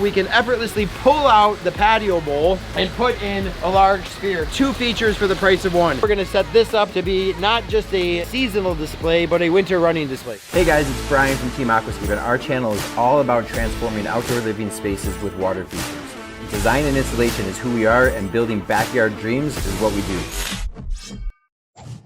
We can effortlessly pull out the patio bowl and put in a large sphere. 2 features for the price of 1. We're gonna set this up to be not just a seasonal display, but a winter running display. Hey guys, it's Brian from Team Aquascape, and our channel is all about transforming outdoor living spaces with water features. Design and installation is who we are, and building backyard dreams is what we do.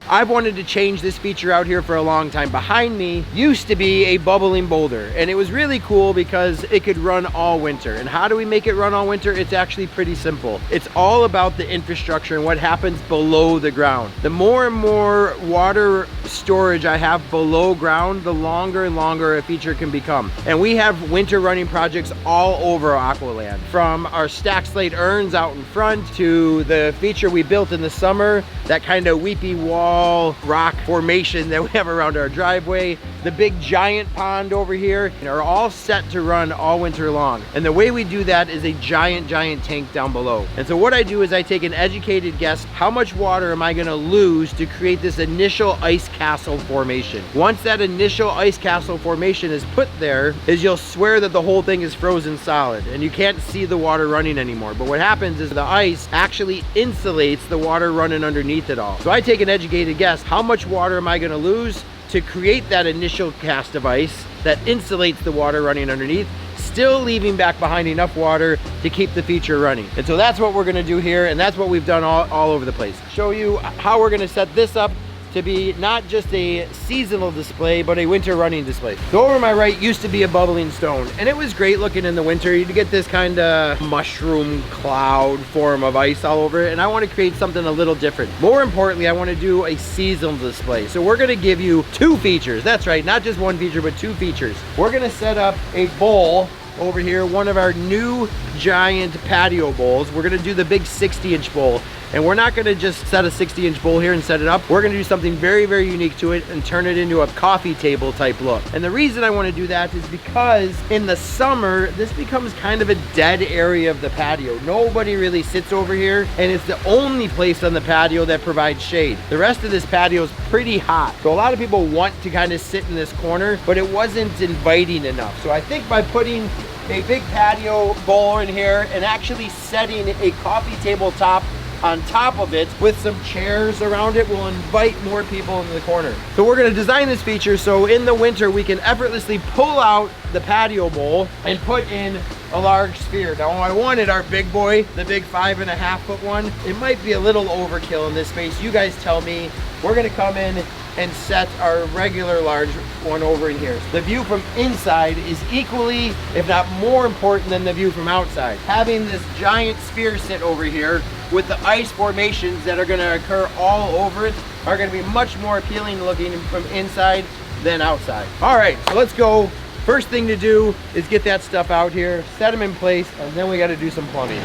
I've wanted to change this feature out here for a long time. Behind me used to be a bubbling boulder, and it was really cool because it could run all winter. And how do we make it run all winter? It's actually pretty simple. It's all about the infrastructure and what happens below the ground. The more and more water storage I have below ground, the longer and longer a feature can become. And we have winter running projects all over Aqualand, from our stack slate urns out in front to the feature we built in the summer, that kind of weepy wall rock formation that we have around our driveway. The big giant pond over here are all set to run all winter long. And the way we do that is a giant tank down below. And so what I do is I take an educated guess, how much water am I gonna lose to create this initial ice castle formation? Once that initial ice castle formation is put there, you'll swear that the whole thing is frozen solid and you can't see the water running anymore. But what happens is the ice actually insulates the water running underneath it all. So I take an educated guess, how much water am I gonna lose to create that initial cast of ice that insulates the water running underneath, still leaving back behind enough water to keep the feature running. And so that's what we're gonna do here, and that's what we've done all over the place. Show you how we're gonna set this up to be not just a seasonal display, but a winter running display. So over my right used to be a bubbling stone, and it was great looking in the winter. You'd get this kind of mushroom cloud form of ice all over it, and I want to create something a little different. More importantly, I want to do a seasonal display. So we're gonna give you 2 features. That's right, not just 1 feature, but 2 features. We're gonna set up a bowl over here, one of our new giant patio bowls. We're gonna do the big 60-inch bowl. And we're not gonna just set a 60-inch bowl here and set it up. We're gonna do something very unique to it and turn it into a coffee table type look. And the reason I wanna do that is because in the summer, this becomes kind of a dead area of the patio. Nobody really sits over here, and it's the only place on the patio that provides shade. The rest of this patio is pretty hot. So a lot of people want to kind of sit in this corner, but it wasn't inviting enough. So I think by putting a big patio bowl in here and actually setting a coffee table top on top of it with some chairs around it will invite more people into the corner. So we're gonna design this feature so in the winter we can effortlessly pull out the patio bowl and put in a large sphere. Now I wanted our big boy, the big 5.5 foot one. It might be a little overkill in this space. You guys tell me. We're gonna come in and set our regular large one over in here. The view from inside is equally, if not more important than the view from outside. Having this giant sphere sit over here with the ice formations that are gonna occur all over it are gonna be much more appealing looking from inside than outside. All right, so let's go. First thing to do is get that stuff out here, set them in place, and then we gotta do some plumbing.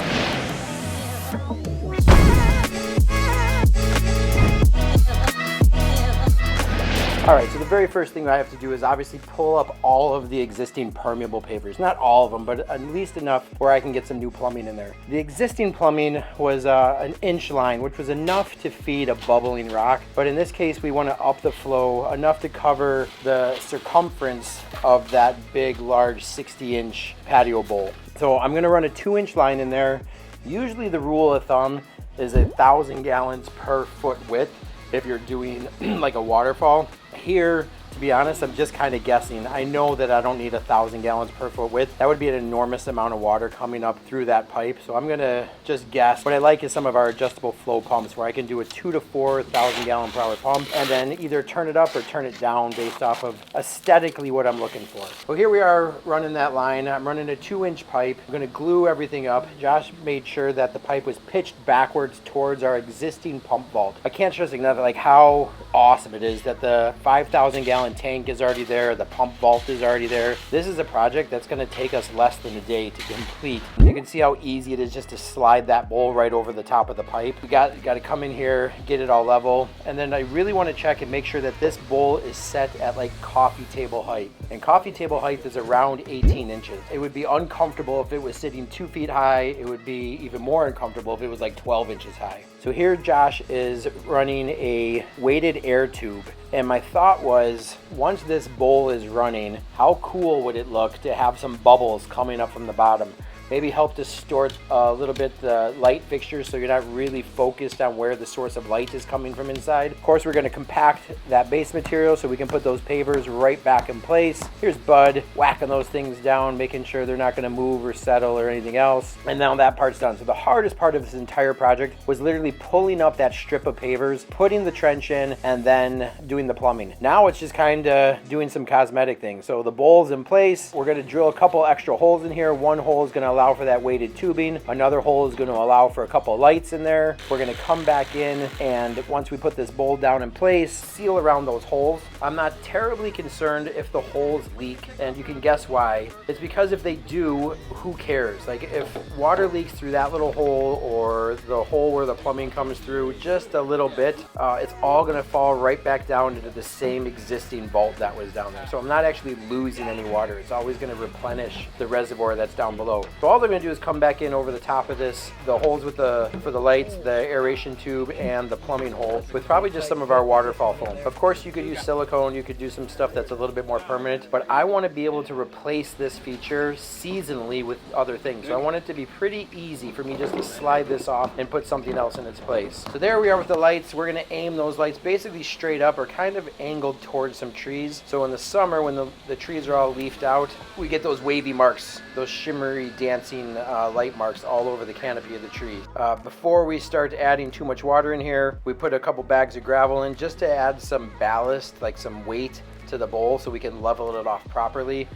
All right, so the very first thing I have to do is obviously pull up all of the existing permeable pavers. Not all of them, but at least enough where I can get some new plumbing in there. The existing plumbing was an inch line, which was enough to feed a bubbling rock. But in this case, we want to up the flow enough to cover the circumference of that big, large 60-inch patio bowl. So I'm gonna run a 2-inch line in there. Usually the rule of thumb is 1,000 gallons per foot width if you're doing like a waterfall. Here, to be honest, I'm just kind of guessing. I know that I don't need 1,000 gallons per foot width. That would be an enormous amount of water coming up through that pipe. So I'm gonna just guess. What I like is some of our adjustable flow pumps where I can do a 2 to 4,000 gallon per hour pump and then either turn it up or turn it down based off of aesthetically what I'm looking for. So here we are running that line. I'm running a 2-inch pipe. I'm gonna glue everything up. Josh made sure that the pipe was pitched backwards towards our existing pump vault. I can't stress enough like how awesome it is that the 5,000 gallon tank is already there, the pump vault is already there. This is a project that's going to take us less than a day to complete. You can see how easy it is just to slide that bowl right over the top of the pipe. You got to come in here, get it all level, and then I really want to check and make sure that this bowl is set at like coffee table height. And coffee table height is around 18 inches. It would be uncomfortable if it was sitting 2 feet high. It would be even more uncomfortable if it was like 12 inches high. So here Josh is running a weighted air tube. And my thought was, once this bowl is running, how cool would it look to have some bubbles coming up from the bottom? maybe help distort a little bit the light fixtures so you're not really focused on where the source of light is coming from inside. Of course, we're going to compact that base material so we can put those pavers right back in place. Here's Bud whacking those things down, making sure they're not going to move or settle or anything else. And now that part's done. So the hardest part of this entire project was literally pulling up that strip of pavers, putting the trench in, and then doing the plumbing. Now it's just kind of doing some cosmetic things. So the bowl's in place. We're going to drill a couple extra holes in here. One hole is going to allow for that weighted tubing. Another hole is going to allow for a couple of lights in there. We're going to come back in, and once we put this bowl down in place, seal around those holes. I'm not terribly concerned if the holes leak, and you can guess why. It's because if they do, who cares? Like, if water leaks through that little hole or the hole where the plumbing comes through just a little bit, it's all going to fall right back down into the same existing vault that was down there. So I'm not actually losing any water. It's always going to replenish the reservoir that's down below. So all they're going to do is come back in over the top of this, the holes with for the lights, the aeration tube, and the plumbing hole with probably just some of our waterfall foam. Of course, you could use silicone, you could do some stuff that's a little bit more permanent, but I want to be able to replace this feature seasonally with other things. So I want it to be pretty easy for me just to slide this off and put something else in its place. So there we are with the lights. We're going to aim those lights basically straight up or kind of angled towards some trees. So in the summer, when the trees are all leafed out, we get those wavy marks, those shimmery dancing light marks all over the canopy of the tree. Before we start adding too much water in here, we put a couple bags of gravel in just to add some ballast, like some weight to the bowl so we can level it off properly.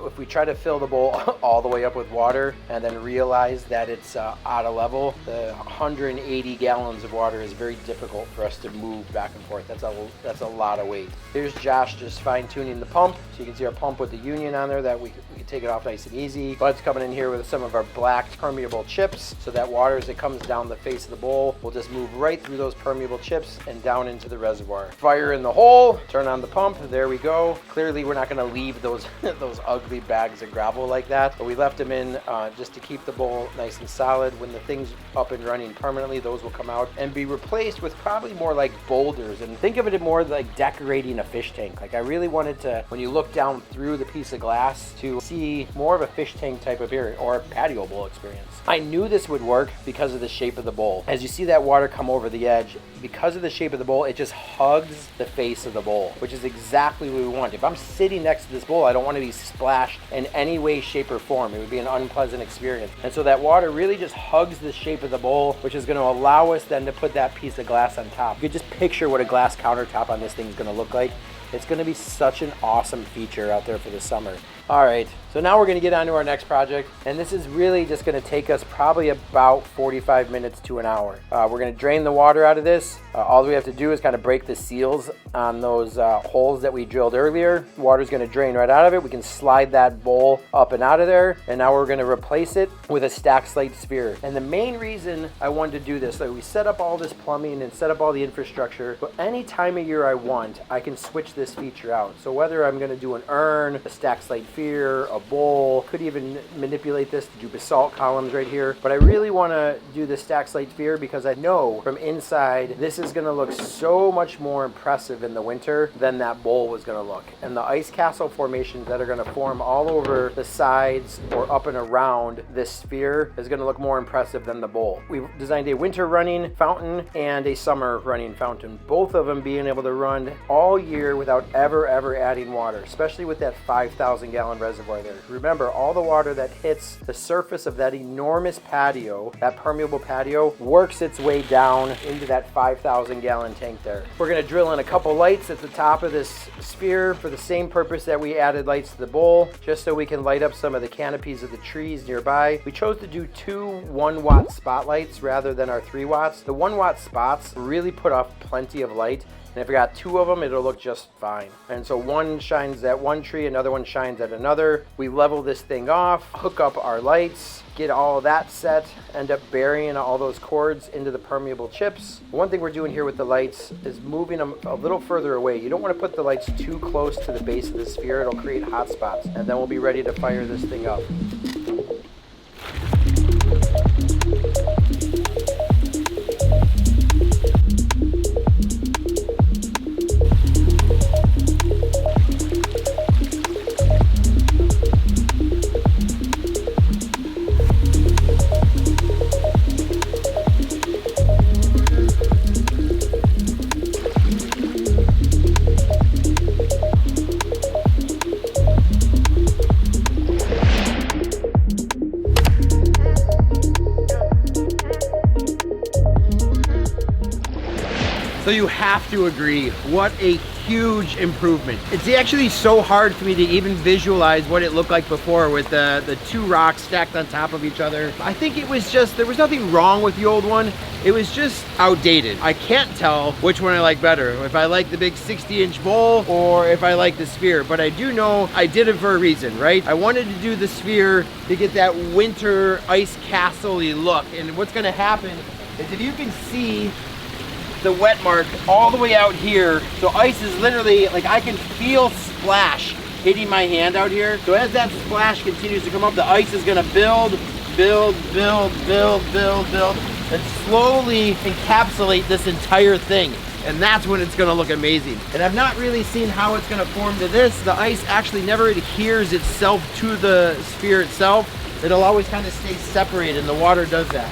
If we try to fill the bowl all the way up with water and then realize that it's out of level, the 180 gallons of water is very difficult for us to move back and forth. That's a lot of weight. Here's Josh just fine tuning the pump. So you can see our pump with the union on there that we can take it off nice and easy. Bud's coming in here with some of our black permeable chips so that water as it comes down the face of the bowl will just move right through those permeable chips and down into the reservoir. Fire in the hole, turn on the pump, there we go. Clearly we're not going to leave those those ugly bags of gravel like that, but we left them in just to keep the bowl nice and solid. When the thing's up and running permanently, those will come out and be replaced with probably more like boulders. And think of it more like decorating a fish tank. Like, I really wanted to, when you look down through the piece of glass, to see more of a fish tank type of appearance or a patio bowl experience. I knew this would work because of the shape of the bowl. As you see that water come over the edge, because of the shape of the bowl, it just hugs the face of the bowl, which is exactly what we want. If I'm sitting next to this bowl, I don't want to be splashed in any way, shape, or form. It would be an unpleasant experience. And so that water really just hugs the shape of the bowl, which is going to allow us then to put that piece of glass on top. You could just picture what a glass countertop on this thing is going to look like. It's going to be such an awesome feature out there for the summer. All right, so now we're going to get on to our next project, and this is really just going to take us probably about 45 minutes to an hour. We're going to drain the water out of this. All we have to do is kind of break the seals on those holes that we drilled earlier. Water's going to drain right out of it. We can slide that bowl up and out of there, and now we're going to replace it with a stacked slate sphere. And the main reason I wanted to do this, like, we set up all this plumbing and set up all the infrastructure, but any time of year I want, I can switch this feature out. So whether I'm going to do an urn, a stacked slate sphere, a bowl, could even manipulate this to do basalt columns right here. But I really want to do the stacked slate sphere because I know from inside this is going to look so much more impressive in the winter than that bowl was going to look. And the ice castle formations that are going to form all over the sides or up and around this sphere is going to look more impressive than the bowl. We've designed a winter running fountain and a summer running fountain, both of them being able to run all year without ever adding water, especially with that 5,000 gallon reservoir there. Remember, all the water that hits the surface of that enormous patio, that permeable patio, works its way down into that 5,000 gallon tank there. We're going to drill in a couple lights at the top of this sphere for the same purpose that we added lights to the bowl, just so we can light up some of the canopies of the trees nearby. We chose to do two 1-watt spotlights rather than our 3 watts. The 1-watt spots really put off plenty of light. And if we got 2 of them, it'll look just fine. And so one shines at one tree, another one shines at another. We level this thing off, hook up our lights, get all of that set, end up burying all those cords into the permeable chips. One thing we're doing here with the lights is moving them a little further away. You don't want to put the lights too close to the base of the sphere. It'll create hot spots. And then we'll be ready to fire this thing up. So you have to agree, what a huge improvement. It's actually so hard for me to even visualize what it looked like before with the two rocks stacked on top of each other. I think it was just, there was nothing wrong with the old one. It was just outdated. I can't tell which one I like better, if I like the big 60-inch bowl or if I like the sphere, but I do know I did it for a reason, right? I wanted to do the sphere to get that winter ice castle-y look. And what's gonna happen is, if you can see the wet mark all the way out here, so ice is literally, like, I can feel splash hitting my hand out here. So as that splash continues to come up, the ice is gonna build, and slowly encapsulate this entire thing. And that's when it's gonna look amazing. And I've not really seen how it's gonna form to this. The ice actually never adheres itself to the sphere itself. It'll always kind of stay separated, and the water does that.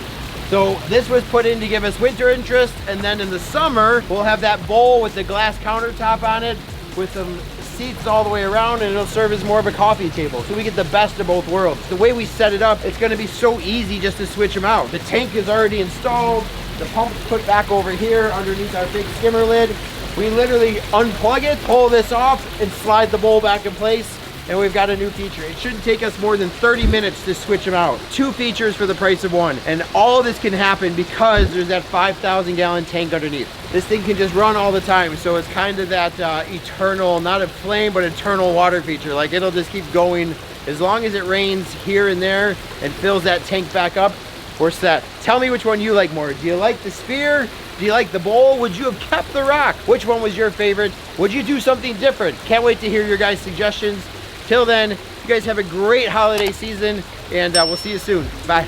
So this was put in to give us winter interest, and then in the summer, we'll have that bowl with the glass countertop on it with some seats all the way around, and it'll serve as more of a coffee table. So we get the best of both worlds. The way we set it up, it's gonna be so easy just to switch them out. The tank is already installed. The pump's put back over here underneath our big skimmer lid. We literally unplug it, pull this off, and slide the bowl back in place, and we've got a new feature. It shouldn't take us more than 30 minutes to switch them out. 2 features for the price of 1. And all of this can happen because there's that 5,000 gallon tank underneath. This thing can just run all the time. So it's kind of that eternal, not a flame, but eternal water feature. Like, it'll just keep going as long as it rains here and there and fills that tank back up. We're set. Tell me which one you like more. Do you like the sphere? Do you like the bowl? Would you have kept the rock? Which one was your favorite? Would you do something different? Can't wait to hear your guys' suggestions. Till then, you guys have a great holiday season, and we'll see you soon. Bye.